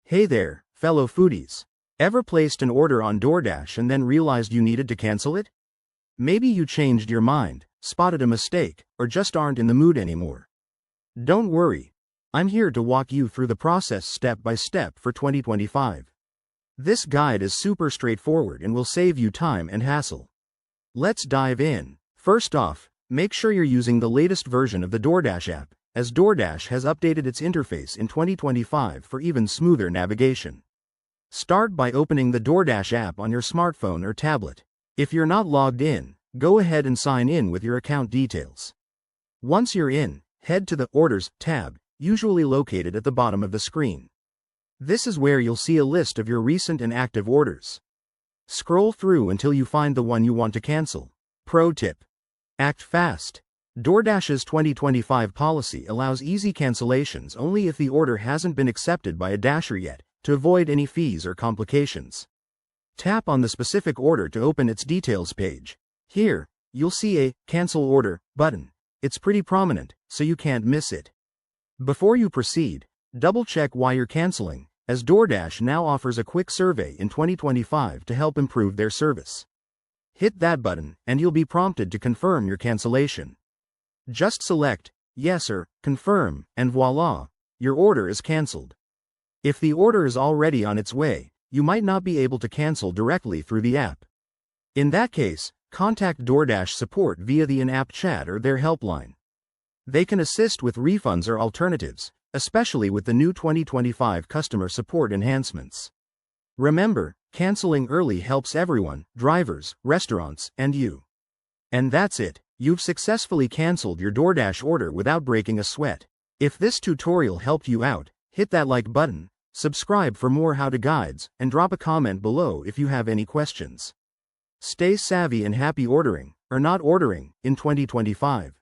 Hey there, fellow foodies. Ever placed an order on DoorDash and then realized you needed to cancel it? Maybe you changed your mind, spotted a mistake, or just aren't in the mood anymore. Don't worry. I'm here to walk you through the process step by step for 2025. This guide is super straightforward and will save you time and hassle. Let's dive in. First off, make sure you're using the latest version of the DoorDash app, as DoorDash has updated its interface in 2025 for even smoother navigation. Start by opening the DoorDash app on your smartphone or tablet. If you're not logged in, go ahead and sign in with your account details. Once you're in, head to the Orders tab, usually located at the bottom of the screen. This is where you'll see a list of your recent and active orders. Scroll through until you find the one you want to cancel. Pro tip: act fast. DoorDash's 2025 policy allows easy cancellations only if the order hasn't been accepted by a Dasher yet, to avoid any fees or complications. Tap on the specific order to open its details page. Here, you'll see a Cancel Order button. It's pretty prominent, so you can't miss it. Before you proceed, double-check why you're canceling, as DoorDash now offers a quick survey in 2025 to help improve their service. Hit that button, and you'll be prompted to confirm your cancellation. Just select Yes or Confirm, and voila, your order is canceled. If the order is already on its way, you might not be able to cancel directly through the app. In that case, contact DoorDash support via the in-app chat or their helpline. They can assist with refunds or alternatives, especially with the new 2025 customer support enhancements. Remember, canceling early helps everyone, drivers, restaurants, and you. And that's it. You've successfully canceled your DoorDash order without breaking a sweat. If this tutorial helped you out, hit that like button, subscribe for more how-to guides, and drop a comment below if you have any questions. Stay savvy and happy ordering, or not ordering, in 2025.